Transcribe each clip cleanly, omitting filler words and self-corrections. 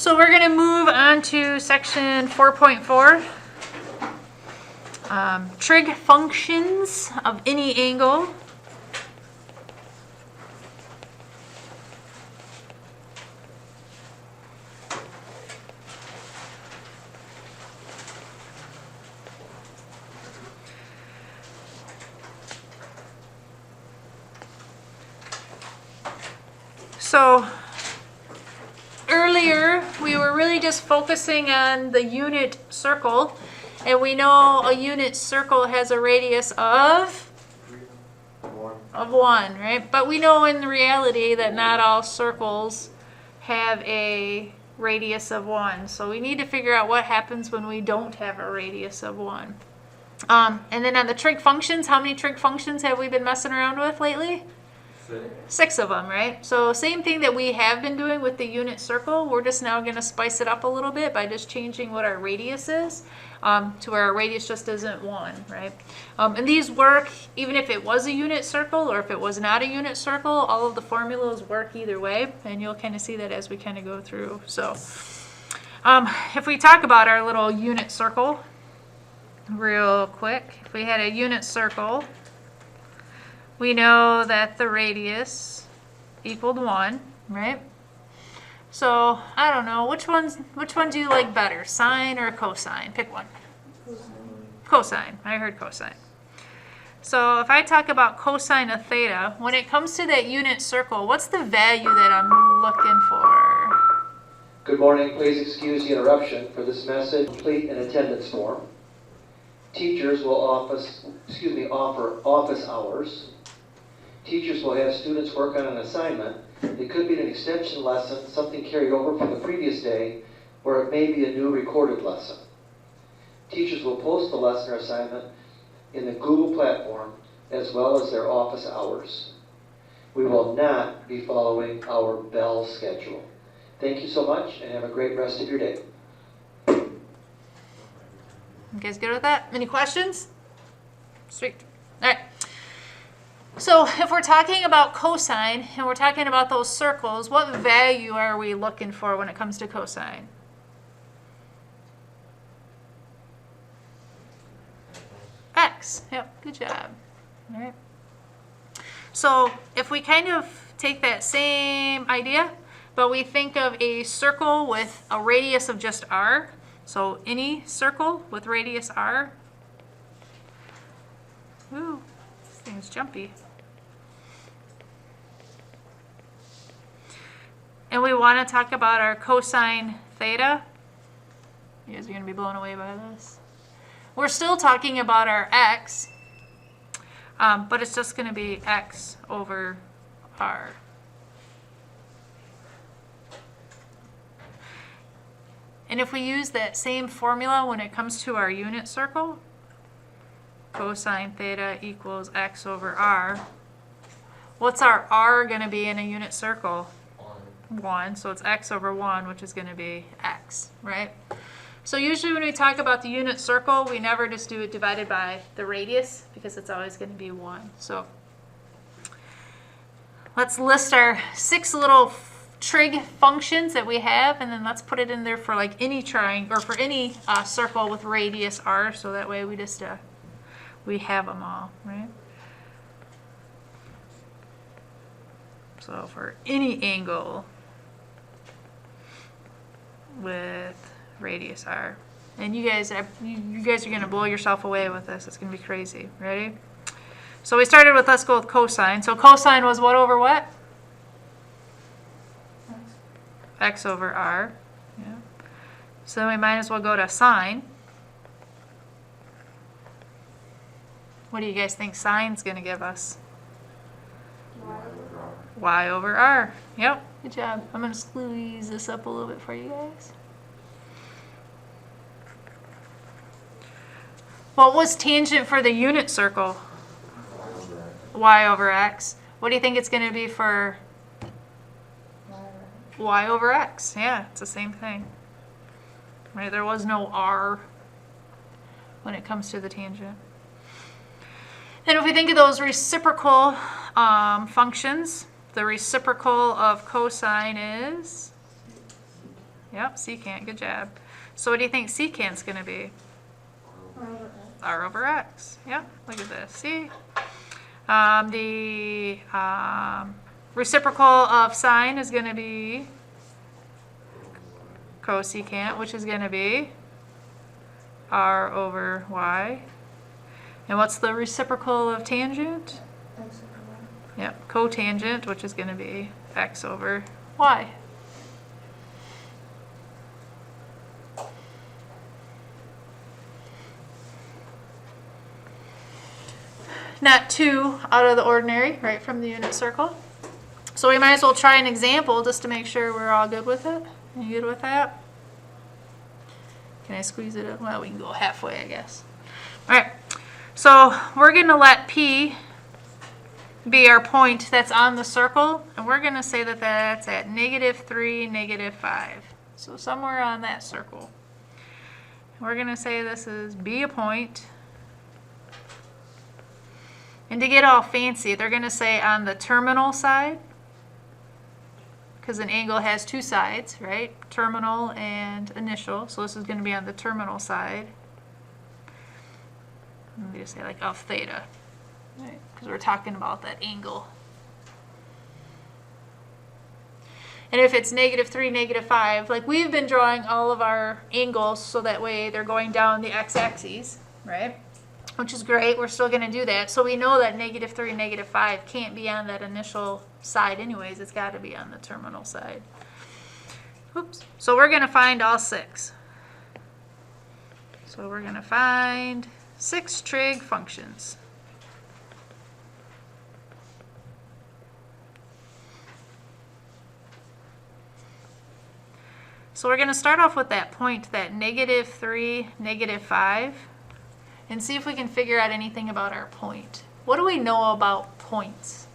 So we're going to move on to section 4.4. Trig functions of any angle. So earlier we were really just focusing on the unit circle, and we know a unit circle has a radius of 1, right? But we know in reality that not all circles have a radius of 1. So we need to figure out what happens when we don't have a radius of 1. And then on the trig functions, how many trig functions have we been messing around with lately? 6 of them, right? So same thing that we have been doing with the unit circle. We're just now going to spice it up a little bit by just changing what our radius is to where our radius just isn't 1, right? And these work even if it was a unit circle or if it was not a unit circle. All of the formulas work either way, and you'll kind of see that as we kind of go through. So if we talk about our little unit circle real quick, if we had a unit circle, we know that the radius equaled 1, right? So I don't know, which one do you like better, sine or cosine? Pick one. Cosine. I heard cosine. So if I talk about cosine of theta, when it comes to that unit circle, what's the value that I'm looking for? Good morning. Please excuse the interruption for this message. Complete an attendance form. Teachers will offer office hours. Teachers will have students work on an assignment. It could be an extension lesson, something carried over from the previous day, or it may be a new recorded lesson. Teachers will post the lesson or assignment in the Google platform as well as their office hours. We will not be following our bell schedule. Thank you so much and have a great rest of your day. You guys good with that? Any questions? Sweet. All right. So if we're talking about cosine and we're talking about those circles, what value are we looking for when it comes to cosine? X. Yep, good job. All right. So if we kind of take that same idea, but we think of a circle with a radius of just r, so any circle with radius r. Ooh, this thing's jumpy. And we want to talk about our cosine theta. You guys are going to be blown away by this. We're still talking about our x, but it's just going to be x over r. And if we use that same formula when it comes to our unit circle, cosine theta equals x over r, what's our r going to be in a unit circle? 1, so it's x over 1, which is going to be x, right? So usually when we talk about the unit circle, we never just do it divided by the radius because it's always going to be 1. So let's list our 6 little trig functions that we have, and then let's put it in there for like any triangle or for any circle with radius r, so that way we just we have them all, right? So for any angle with radius r, and you guys are going to blow yourself away with this. It's going to be crazy. Ready? So we started with, let's go with cosine. So cosine was what over what? X over r. Yeah. So then we might as well go to sine. What do you guys think sine's going to give us? Y over r. Yep, good job. I'm going to squeeze this up a little bit for you guys. What was tangent for the unit circle? Y over x. What do you think it's going to be for y over x? Yeah, it's the same thing. Right? There was no r when it comes to the tangent. And if we think of those reciprocal functions, the reciprocal of cosine is Yep, secant, good job. So what do you think secant's going to be? R over x. Yep, look at this, see? The reciprocal of sine is going to be cosecant, which is going to be r over y. And what's the reciprocal of tangent? X over y. Yep, cotangent, which is going to be x over y. Not too out of the ordinary, right from the unit circle. So we might as well try an example just to make sure we're all good with it. You good with that? Can I squeeze it in? Well, we can go halfway, I guess. All right, so we're going to let P be our point that's on the circle, and we're going to say that that's at -3, -5. So somewhere on that circle. We're going to say this is B a point. And to get all fancy, they're going to say on the terminal side, because an angle has two sides, right? Terminal and initial. So this is going to be on the terminal side. Let me just say like of theta, right? Because we're talking about that angle. And if it's -3, -5, like we've been drawing all of our angles so that way they're going down the x-axis, right? Which is great. We're still going to do that. So we know that -3, -5 can't be on that initial side anyways. It's got to be on the terminal side. Oops. So we're going to find all 6. So we're going to find 6 trig functions. So we're going to start off with that point, that -3, -5. And see if we can figure out anything about our point. What do we know about points?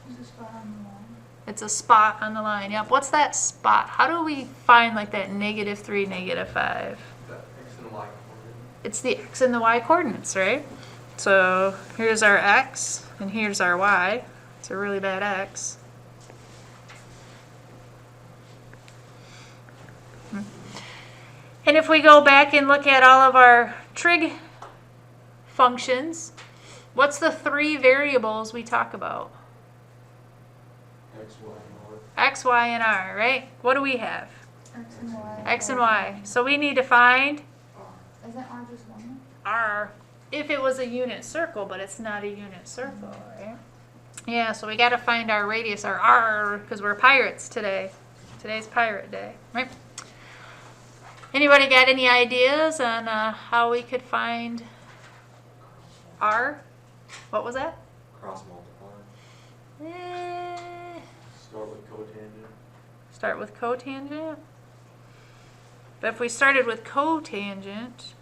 There's a spot on the line. It's a spot on the line. Yep. What's that spot? How do we find like that -3, -5? The x and y coordinate. It's the x and the y coordinates, right? So here's our x and here's our y. It's a really bad x. And if we go back and look at all of our trig functions, what's the 3 variables we talk about? X, y, and X, y, and r, right? What do we have? X and y. X and y. So we need to find r. Isn't r just one? r if it was a unit circle, but it's not a unit circle, right? Yeah, so we got to find our radius, our r, because we're pirates today. Today's pirate day, right? Anybody got any ideas on how we could find r? What was that? Cross multiply. Start with cotangent. Start with cotangent. But if we started with cotangent,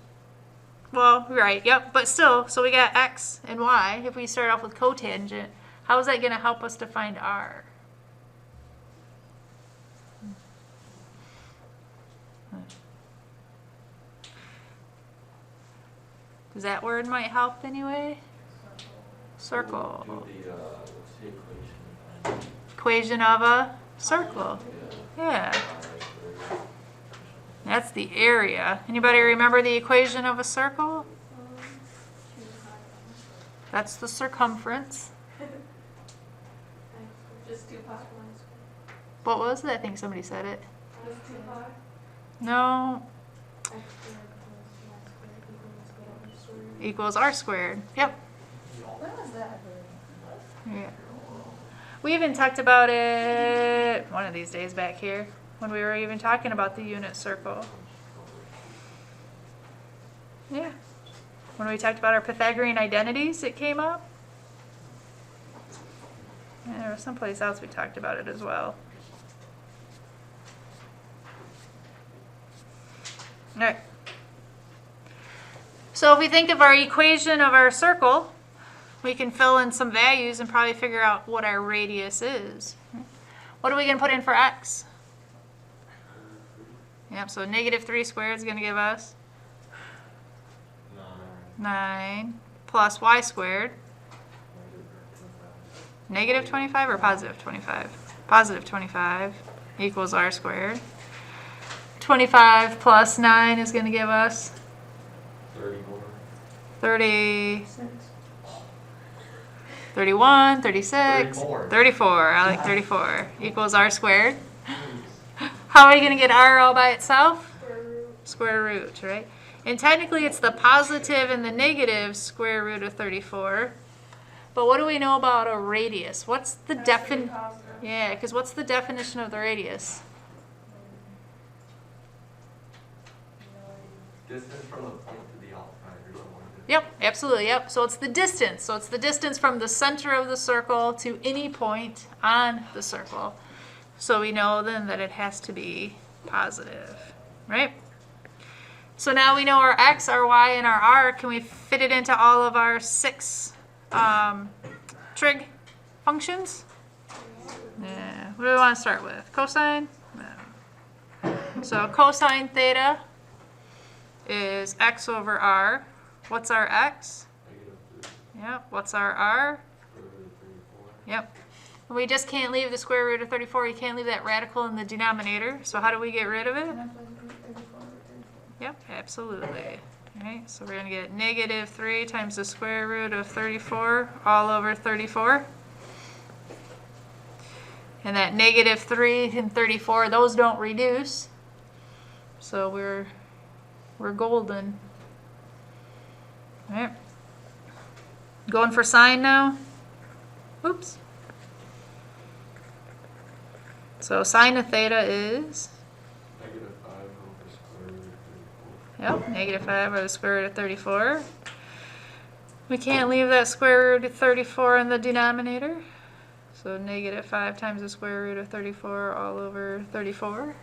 well, right, yep, but still, so we got x and y. If we start off with cotangent, how is that going to help us to find r? Does that word might help anyway? Circle. Do the, what's the equation? Equation of a circle. Yeah. That's the area. Anybody remember the equation of a circle? That's the circumference. Just 2 pi. What was it? I think somebody said it. Just 2 pi. No. X squared plus y squared Equals r squared. Yep. When was that? Yeah. We even talked about it one of these days back here when we were even talking about the unit circle. Yeah. When we talked about our Pythagorean identities, it came up. And there was someplace else we talked about it as well. All right. So if we think of our equation of our circle, we can fill in some values and probably figure out what our radius is. What are we going to put in for x? Yep, so -3 squared is going to give us 9 plus y squared. -25 or +25? Positive 25 equals r squared. 25 plus 9 is going to give us 34. 30, Six. 31, 36, 34. 34. I like 34 equals r squared. How are you going to get r all by itself? Square root, right? And technically it's the positive and the negative square root of 34. But what do we know about a radius? What's the definition? Yeah, because what's the definition of the radius? Distance from the point to the outside or something like that. Yep, absolutely, yep. So it's the distance. So it's the distance from the center of the circle to any point on the circle. So we know then that it has to be positive, right? So now we know our x, our y, and our r. Can we fit it into all of our 6 trig functions? Yeah. What do we want to start with? Cosine? No. So cosine theta is x over r. What's our x? -3. Yep. What's our r? Square root of 34. Yep. We just can't leave the square root of 34. You can't leave that radical in the denominator. So how do we get rid of it? And I'm supposed to do 34 over 34. Yep, absolutely. Alright, so we're going to get negative 3 times the square root of 34 all over 34. And that negative 3 and 34, those don't reduce. So we're golden. Alright. Going for sine now? Oops. So sine of theta is, -5 over square root of 34. yep, negative 5 over the square root of 34. We can't leave that square root of 34 in the denominator. So negative 5 times the square root of 34 all over 34.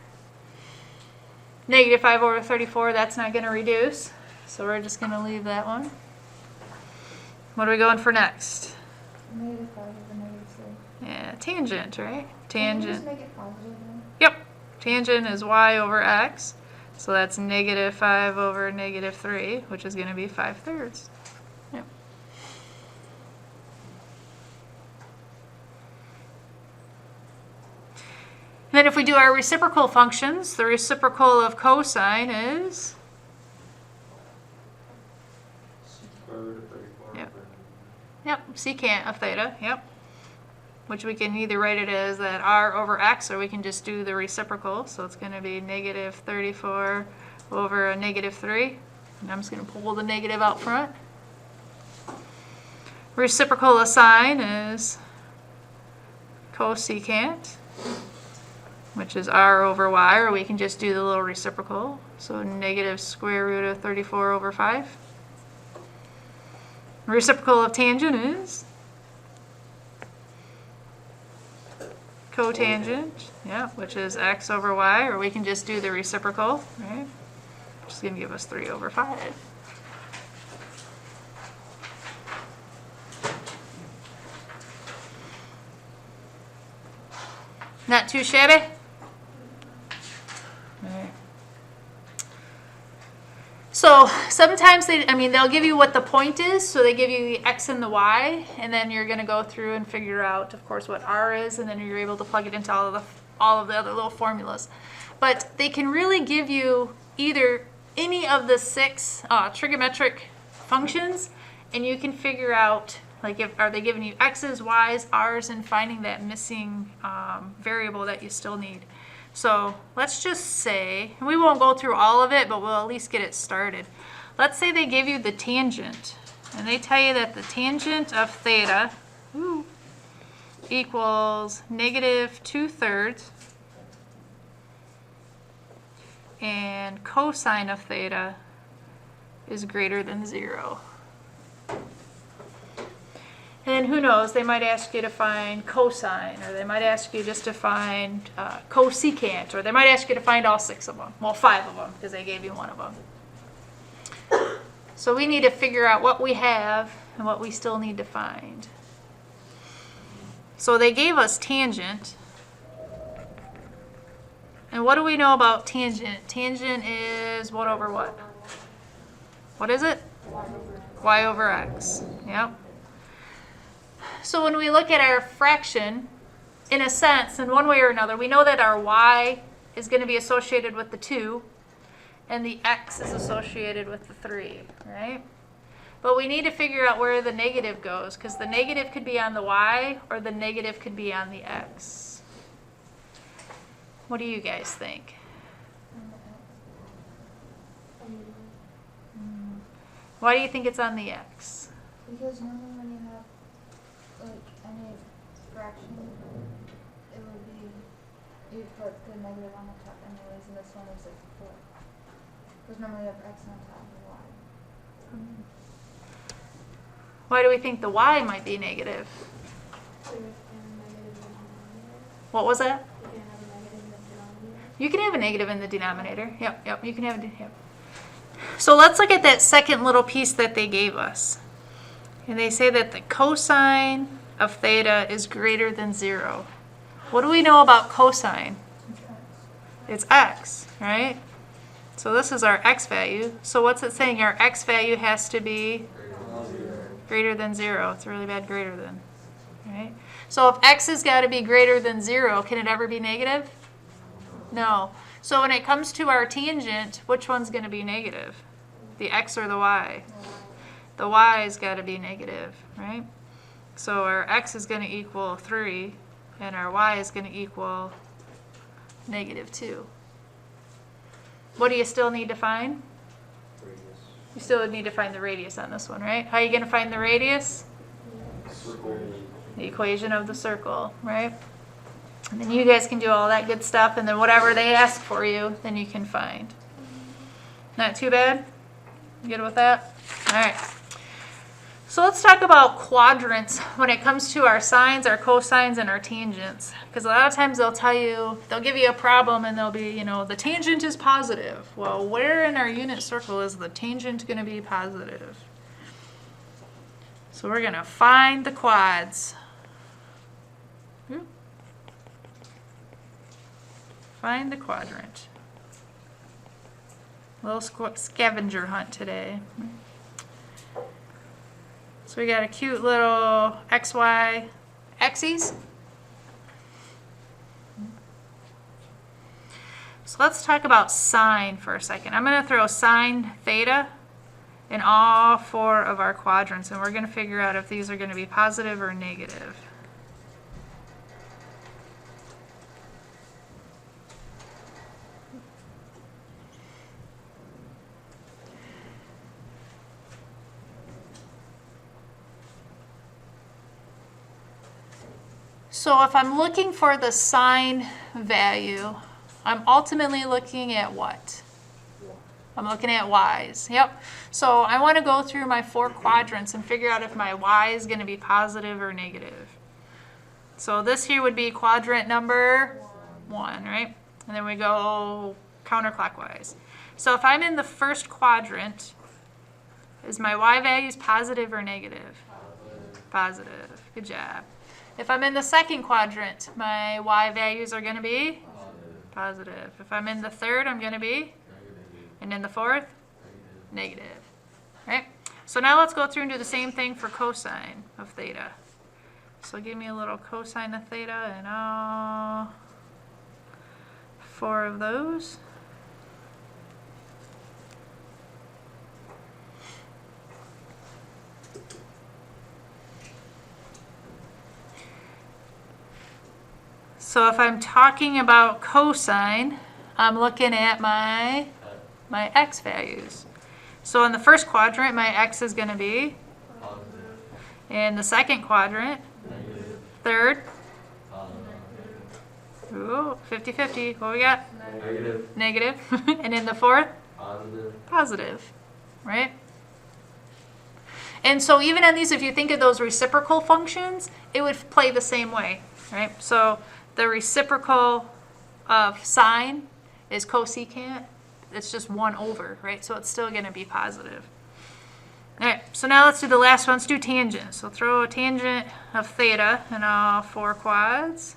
Negative 5 over 34, that's not going to reduce. So we're just going to leave that one. What are we going for next? Negative 5 over negative 3. Yeah, tangent, right? Can you Tangent. just make it positive then? Yep. Tangent is y over x. So that's negative 5 over negative 3, which is going to be 5/3. Yep. And then if we do our reciprocal functions, the reciprocal of cosine is, Square root of 34. Yep. over yep, secant of theta, yep. Which we can either write it as that r over x, or we can just do the reciprocal. So it's going to be negative 34 over a negative 3. And I'm just going to pull the negative out front. Reciprocal of sine is cosecant, which is r over y, or we can just do the little reciprocal. So negative square root of 34 over 5. Reciprocal of tangent is cotangent, yeah, which is x over y, or we can just do the reciprocal, right? Which is going to give us 3 over 5. Not too shabby? Alright. So sometimes they'll give you what the point is, so they give you the x and the y, and then you're going to go through and figure out, of course, what r is, and then you're able to plug it into all of the other little formulas. But they can really give you either any of the 6 trigonometric functions, and you can figure out, like, are they giving you x's, y's, r's, and finding that missing variable that you still need. So let's just say, and we won't go through all of it, but we'll at least get it started. Let's say they give you the tangent, and they tell you that the tangent of theta equals negative 2/3, and cosine of theta is greater than 0. And then who knows, they might ask you to find cosine, or they might ask you just to find cosecant, or they might ask you to find all 6 of them. Well, 5 of them, because they gave you one of them. So we need to figure out what we have and what we still need to find. So they gave us tangent. And what do we know about tangent? Tangent is what over what? What is it? Y over x. Yep. So when we look at our fraction, in a sense, in one way or another, we know that our y is going to be associated with the 2, and the x is associated with the 3, right? But we need to figure out where the negative goes, because the negative could be on the y, or the negative could be on the x. What do you guys think? Why do you think it's on the x? Because normally when you have like any fraction, it would be you put the negative on the top anyways, and this one is like 4. Because normally you have x on top of y. Why do we think the y might be negative? What was that? You can have a negative in the denominator. Yep, you can have a yep. So let's look at that second little piece that they gave us. And they say that the cosine of theta is greater than 0. What do we know about cosine? It's x, right? So this is our x value. So what's it saying? Our x value has to be greater than 0. It's a really bad greater than, right? So if x has got to be greater than 0, can it ever be negative? No. So when it comes to our tangent, which one's going to be negative? The x or the y? The y's got to be negative, right? So our x is going to equal 3, and our y is going to equal negative 2. What do you still need to find? Radius. You still would need to find the radius on this one, right? How are you going to find the radius? Circle. The equation of the circle, right? And then you guys can do all that good stuff, and then whatever they ask for you, then you can find. Not too bad? You good with that? All right. So let's talk about quadrants when it comes to our sines, our cosines, and our tangents. Because a lot of times they'll tell you, they'll give you a problem and they'll be, the tangent is positive. Well, where in our unit circle is the tangent going to be positive? So we're going to find the quads. Find the quadrant. Little scavenger hunt today. So we got a cute little XY axes. So let's talk about sine for a second. I'm going to throw sine theta in all 4 of our quadrants, and we're going to figure out if these are going to be positive or negative. So if I'm looking for the sine value, I'm ultimately looking at what? I'm looking at y's. Yep. So I want to go through my 4 quadrants and figure out if my y is going to be positive or negative. So this here would be quadrant number 1, right? And then we go counterclockwise. So if I'm in the first quadrant, is my y values positive or negative? Positive. Good job. If I'm in the second quadrant, my y values are going to be positive. If I'm in the third, I'm going to be? And in the fourth? Negative. Right? So now let's go through and do the same thing for cosine of theta. So give me a little cosine of theta and all 4 of those. So if I'm talking about cosine, I'm looking at my x values. So in the first quadrant, my x is going to be Positive. in the second quadrant, Negative. third, Positive. ooh, 50-50. What we got? Negative. Negative. And in the fourth, Positive. positive, right? And so even on these, if you think of those reciprocal functions, it would play the same way, right? So the reciprocal of sine is cosecant. It's just 1 over, right? So it's still going to be positive. All right, so now let's do the last one. Let's do tangent. So throw a tangent of theta in all 4 quads.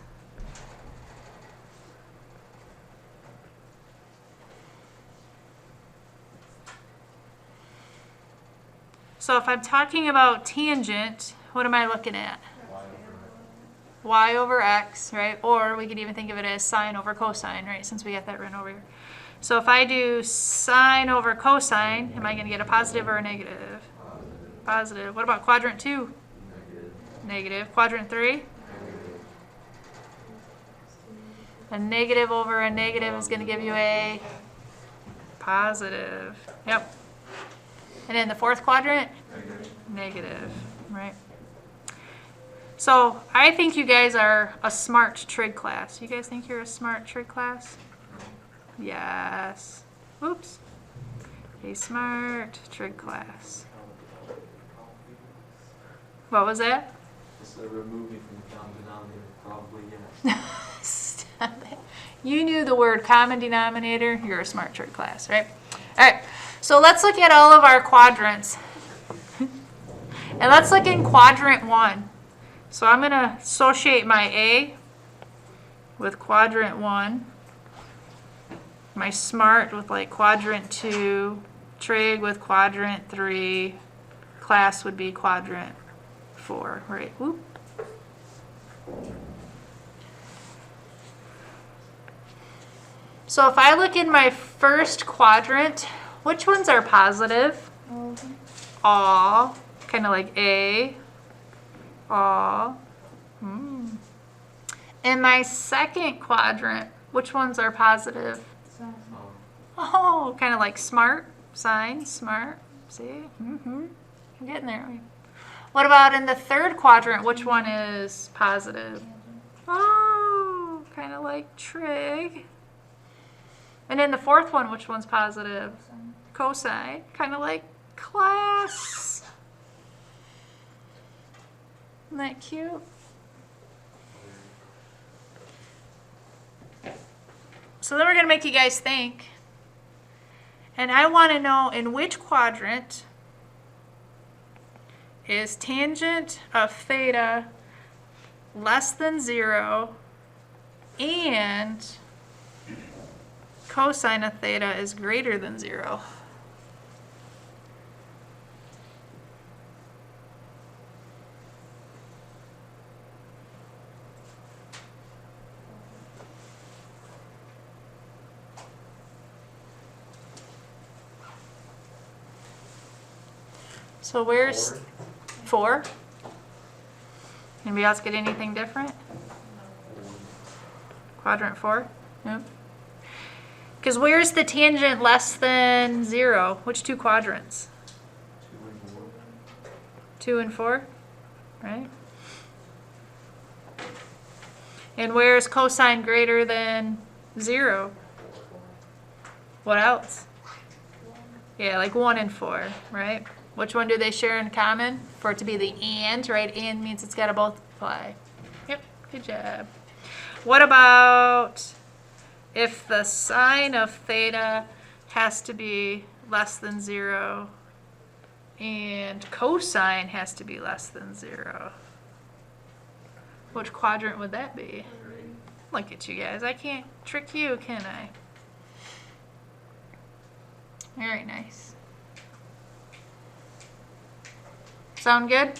So if I'm talking about tangent, what am I looking at? y over x, right? Or we could even think of it as sine over cosine, right? Since we got that written over here. So if I do sine over cosine, am I going to get a positive or a negative? Positive. What about quadrant 2? Negative. Negative. Quadrant 3? A negative over a negative is going to give you a positive. Yep. And in the fourth quadrant? Negative, right? So I think you guys are a smart trig class. You guys think you're a smart trig class? Yes. Oops. A smart trig class. What was that? Just remove me from the common denominator, probably yes. Stop it. You knew the word common denominator. You're a smart trig class, right? All right. So let's look at all of our quadrants. And let's look in quadrant 1. So I'm going to associate my A with quadrant 1. My smart with like quadrant 2. Trig with quadrant 3. Class would be quadrant 4, right? Whoop. So if I look in my first quadrant, which ones are positive? All. Kind of like A. All. In my second quadrant, which ones are positive? Oh, kind of like smart. Sine, smart. See? I'm getting there. What about in the third quadrant? Which one is positive? Oh, kind of like trig. And in the fourth one, which one's positive? Cosine. Kind of like class. Isn't that cute? So then we're going to make you guys think. And I want to know in which quadrant is tangent of theta less than 0 and cosine of theta is greater than 0. So where's 4? Anybody else get anything different? Quadrant 4? Nope. Because where's the tangent less than 0? Which two quadrants? 2 and 4, right? And where's cosine greater than 0? What else? Yeah, like 1 and 4, right? Which one do they share in common? For it to be the and, right? And means it's got to both apply. Yep, good job. What about if the sine of theta has to be less than 0 and cosine has to be less than 0? Which quadrant would that be? Look at you guys. I can't trick you, can I? Very nice. Sound good?